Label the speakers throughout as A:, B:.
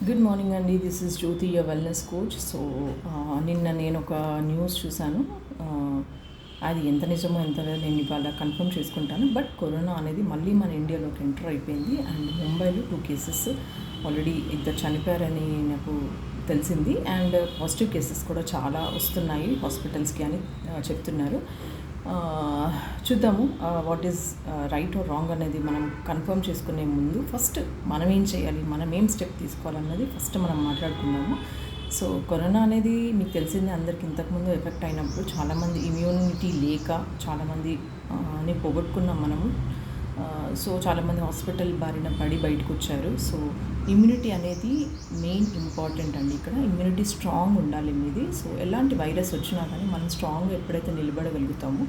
A: Good morning అండి. This is Jyothi, your wellness coach. So నిన్న నేను ఒక న్యూస్ చూశాను. అది ఎంత నిజమో ఎంత నేను ఇవాళ కన్ఫర్మ్ చేసుకుంటాను. బట్ కరోనా అనేది మళ్ళీ మన ఇండియాలోకి ఎంటర్ అయిపోయింది. అండ్ ముంబైలో 2 కేసెస్ ఆల్రెడీ ఇద్దరు చనిపోయారని నాకు తెలిసింది. అండ్ పాజిటివ్ కేసెస్ కూడా చాలా వస్తున్నాయి హాస్పిటల్స్కి అని చెప్తున్నారు. చూద్దాము what is right are wrong అనేది మనం కన్ఫర్మ్ చేసుకునే ముందు ఫస్ట్ మనం ఏం చేయాలి, మనం ఏం స్టెప్ తీసుకోవాలన్నది ఫస్ట్ మనం మాట్లాడుకుందాము. సో కరోనా అనేది మీకు తెలిసిందే, అందరికి ఇంతకుముందు ఎఫెక్ట్ అయినప్పుడు చాలామంది ఇమ్యూనిటీ లేక చాలామంది ని పోగొట్టుకున్నాం మనము. సో చాలామంది హాస్పిటల్ బారిన పడి బయటకు వచ్చారు. సో ఇమ్యూనిటీ అనేది మెయిన్ ఇంపార్టెంట్ అండి. ఇక్కడ ఇమ్యూనిటీ స్ట్రాంగ్ ఉండాలి మీది. సో ఎలాంటి వైరస్ వచ్చినా కానీ మనం స్ట్రాంగ్గా ఎప్పుడైతే నిలబడగలుగుతామో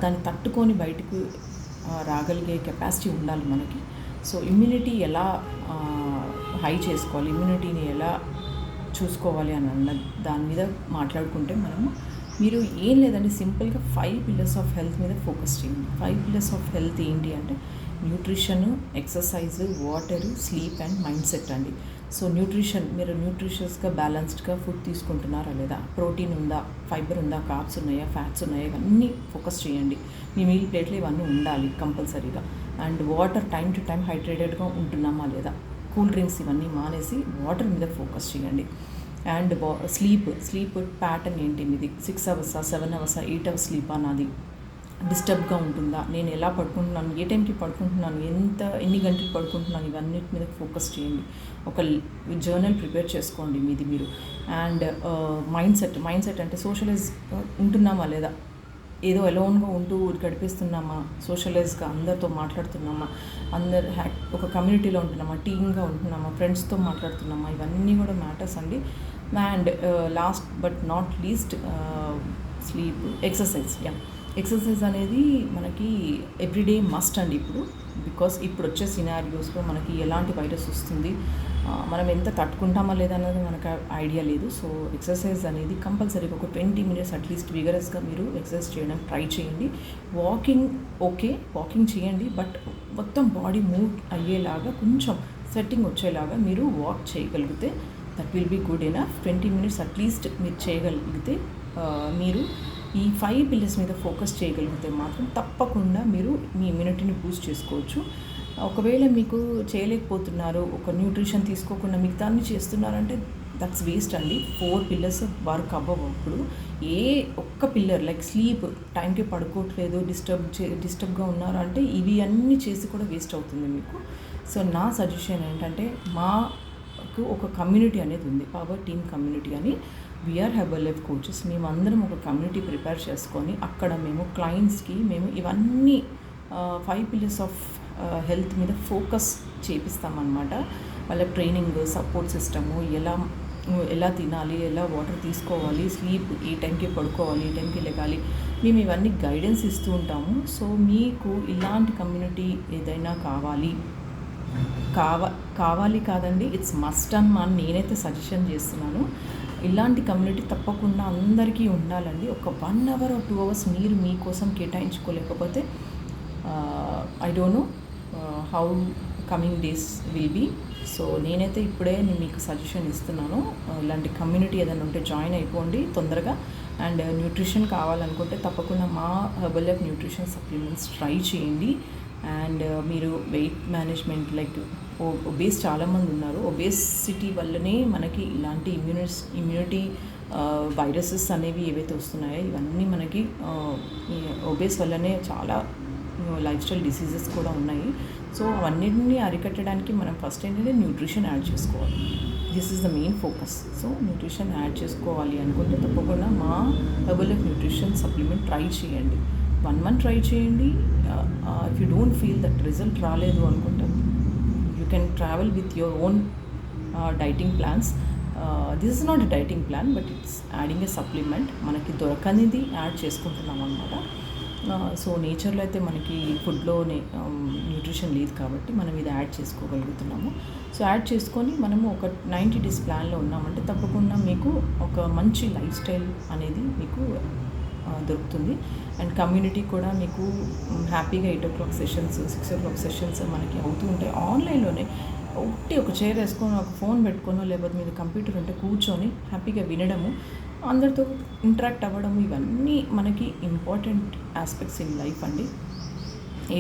A: దాన్ని తట్టుకొని బయటకు రాగలిగే కెపాసిటీ ఉండాలి మనకి. సో ఇమ్యూనిటీ ఎలా హై చేసుకోవాలి, ఇమ్యూనిటీని ఎలా చూసుకోవాలి అని అన్న దాని మీద మాట్లాడుకుంటే మీరు ఏం లేదండి, సింపుల్గా 5 పిల్లర్స్ ఆఫ్ హెల్త్ మీద ఫోకస్ చేయండి. 5 పిల్లర్స్ ఆఫ్ హెల్త్ ఏంటి అంటే nutrition, exercise, water, sleep and mind set అండి. సో న్యూట్రిషన్, మీరు న్యూట్రిషియస్గా బ్యాలెన్స్డ్గా ఫుడ్ తీసుకుంటున్నారా లేదా, ప్రోటీన్ ఉందా, ఫైబర్ ఉందా, కార్బ్స్ ఉన్నాయా, ఫ్యాట్స్ ఉన్నాయా, ఇవన్నీ ఫోకస్ చేయండి. మీ మీల్ ప్లేట్లో ఇవన్నీ ఉండాలి కంపల్సరీగా. And water time to time హైడ్రేటెడ్గా ఉంటున్నామా లేదా, కూల్ డ్రింక్స్ ఇవన్నీ మానేసి వాటర్ మీద ఫోకస్ చేయండి. అండ్ స్లీప్ ప్యాటర్న్ ఏంటి మీది, 6 అవర్సా, 7 అవర్సా, 8 అవర్స్ స్లీపా నాది, డిస్టర్బ్గా ఉంటుందా, నేను ఎలా పడుకుంటున్నాను, ఏ టైంకి పడుకుంటున్నాను, ఎన్ని గంటలు పడుకుంటున్నాను, ఇవన్నిటి మీద ఫోకస్ చేయండి. ఒక జర్నల్ ప్రిపేర్ చేసుకోండి మీది మీరు. అండ్ మైండ్ సెట్ అంటే సోషలైజ్ ఉంటున్నామా లేదా, ఏదో అలోన్గా ఉంటూ గడిపేస్తున్నామా, సోషలైజ్గా అందరితో మాట్లాడుతున్నామా, ఒక కమ్యూనిటీలో ఉంటున్నామా, టీమ్గా ఉంటున్నామా, ఫ్రెండ్స్తో మాట్లాడుతున్నామా, ఇవన్నీ కూడా మ్యాటర్స్ అండి. And last but not least sleep, exercise అనేది మనకి ఎవ్రీడే మస్ట్ అండి ఇప్పుడు. బికాస్ ఇప్పుడు వచ్చే సినారియోస్లో మనకి ఎలాంటి వైరస్ వస్తుంది, మనం ఎంత తట్టుకుంటామా లేదా అన్నది మనకు ఐడియా లేదు. సో ఎక్సర్సైజ్ అనేది కంపల్సరీగా ఒక 20 మినిట్స్ అట్లీస్ట్ విగరస్గా మీరు ఎక్సర్సైజ్ చేయడానికి ట్రై చేయండి. వాకింగ్ చేయండి, బట్ మొత్తం బాడీ మూవ్ అయ్యేలాగా కొంచెం సెట్టింగ్ వచ్చేలాగా మీరు వాక్ చేయగలిగితే that will be good enough. 20 minutes at least మీరు చేయగలిగితే, మీరు ఈ 5 పిల్లర్స్ మీద ఫోకస్ చేయగలిగితే మాత్రం తప్పకుండా మీరు మీ ఇమ్యూనిటీని బూస్ట్ చేసుకోవచ్చు. ఒకవేళ మీకు చేయలేకపోతున్నారు, ఒక న్యూట్రిషన్ తీసుకోకుండా మిగతాన్ని చేస్తున్నారంటే దట్స్ వేస్ట్ అండి. 4 పిల్లర్స్ వర్క్ అవ్వవు. అప్పుడు ఏ ఒక్క పిల్లర్ లైక్ స్లీప్, టైంకి పడుకోవట్లేదు, డిస్టర్బ్గా ఉన్నారు అంటే ఇవి అన్నీ చేసి కూడా వేస్ట్ అవుతుంది మీకు. సో నా సజెషన్ ఏంటంటే, మాకు ఒక కమ్యూనిటీ అనేది ఉంది, పవర్ టీమ్ కమ్యూనిటీ అని. వీఆర్ హెర్బల్ కోచెస్, మేమందరం ఒక కమ్యూనిటీ ప్రిపేర్ చేసుకొని అక్కడ మేము క్లయింట్స్కి ఇవన్నీ 5 పిల్లర్స్ ఆఫ్ హెల్త్ మీద ఫోకస్ చేపిస్తామన్నమాట. వాళ్ళ ట్రైనింగ్, సపోర్ట్ సిస్టము, ఎలా తినాలి, ఎలా వాటర్ తీసుకోవాలి, స్లీప్, ఏ టైంకి పడుకోవాలి, ఏ టైంకి లెగాలి, మేము ఇవన్నీ గైడెన్స్ ఇస్తూ ఉంటాము. సో మీకు ఇలాంటి కమ్యూనిటీ ఏదైనా కావాలి కాదండి, ఇట్స్ మస్ట్ అని నేనైతే సజెషన్ చేస్తున్నాను. ఇలాంటి కమ్యూనిటీ తప్పకుండా అందరికీ ఉండాలండి. ఒక 1 అవర్ or 2 అవర్స్ మీరు మీకోసం కేటాయించుకోలేకపోతే I don't know how coming days will be. So నేనైతే ఇప్పుడే మీకు సజెషన్ ఇస్తున్నాను, ఇలాంటి కమ్యూనిటీ ఏదైనా ఉంటే జాయిన్ అయిపోండి తొందరగా. అండ్ న్యూట్రిషన్ కావాలనుకుంటే తప్పకుండా మా herbal life nutrition supplements try చేయండి. అండ్ మీరు వెయిట్ మేనేజ్మెంట్, లైక్ ఒబేస్ చాలామంది ఉన్నారు, ఒబేసిటీ వల్లనే మనకి ఇలాంటి ఇమ్యూనిటీ వైరసెస్ అనేవి ఏవైతే వస్తున్నాయో ఇవన్నీ మనకి ఒబేస్ వల్లనే చాలా లైఫ్ స్టైల్ డిసీజెస్ కూడా ఉన్నాయి. సో అవన్నిటిని అరికట్టడానికి మనం ఫస్ట్ ఏంటంటే న్యూట్రిషన్ యాడ్ చేసుకోవాలి. This is the main focus. So nutrition add చేసుకోవాలి అనుకుంటే తప్పకుండా మా herbal life nutrition supplement try చేయండి. 1 month ట్రై చేయండి. If you don't feel that result రాలేదు అనుకుంటే you can travel with your own dieting plans. This is not a dieting plan, but it's adding a supplement. మనకి దొరకనిది add చేసుకుంటున్నాం అన్నమాట. So నేచర్లో అయితే మనకి ఫుడ్లోనే న్యూట్రిషన్ లేదు కాబట్టి మనం ఇది యాడ్ చేసుకోగలుగుతున్నాము. సో యాడ్ చేసుకొని మనము ఒక 90 days ప్లాన్లో ఉన్నామంటే తప్పకుండా మీకు ఒక మంచి లైఫ్ స్టైల్ అనేది మీకు దొరుకుతుంది. అండ్ కమ్యూనిటీ కూడా మీకు హ్యాపీగా 8 o'clock సెషన్స్, 6 o'clock సెషన్స్ మనకి అవుతూ ఉంటాయి. ఆన్లైన్లోనే ఒక చైర్ వేసుకొని ఒక ఫోన్ పెట్టుకోనో లేకపోతే మీద కంప్యూటర్ ఉంటే కూర్చొని హ్యాపీగా వినడము, అందరితో ఇంటరాక్ట్ అవ్వడము, ఇవన్నీ మనకి ఇంపార్టెంట్ ఆస్పెక్ట్స్ ఇన్ లైఫ్ అండి.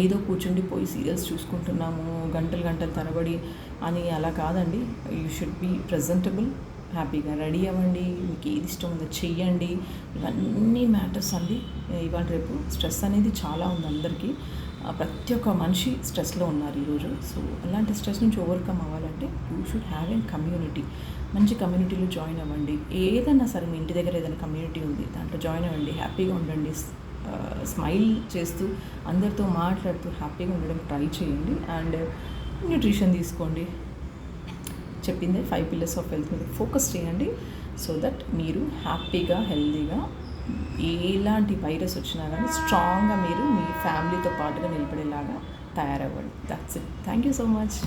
A: ఏదో కూర్చుండిపోయి సీరియల్స్ చూసుకుంటున్నాము గంటలు తరబడి అని అలా కాదండి. యూ షుడ్ బీ ప్రజెంటబుల్, హ్యాపీగా రెడీ అవ్వండి, మీకు ఏది ఇష్టం ఉందో చెయ్యండి. ఇవన్నీ మ్యాటర్స్ అండి. ఇవాళ రేపు స్ట్రెస్ అనేది చాలా ఉంది అందరికీ. ప్రతి ఒక్క మనిషి స్ట్రెస్లో ఉన్నారు ఈరోజు. సో అలాంటి స్ట్రెస్ నుంచి ఓవర్కమ్ అవ్వాలంటే you should have a community. మంచి కమ్యూనిటీలో జాయిన్ అవ్వండి. ఏదన్నా సరే మీ ఇంటి దగ్గర ఏదైనా కమ్యూనిటీ ఉంది, దాంట్లో జాయిన్ అవ్వండి, హ్యాపీగా ఉండండి, స్మైల్ చేస్తూ అందరితో మాట్లాడుతూ హ్యాపీగా ఉండడం ట్రై చేయండి. అండ్ న్యూట్రిషన్ తీసుకోండి. చెప్పిందే 5 పిల్లర్స్ ఆఫ్ హెల్త్ మీద ఫోకస్ చేయండి. సో దట్ మీరు హ్యాపీగా హెల్తీగా ఎలాంటి వైరస్ వచ్చినా కానీ స్ట్రాంగ్గా మీరు మీ ఫ్యామిలీతో పాటుగా నిలబడేలాగా తయారవ్వండి. That's it. Thank you so much.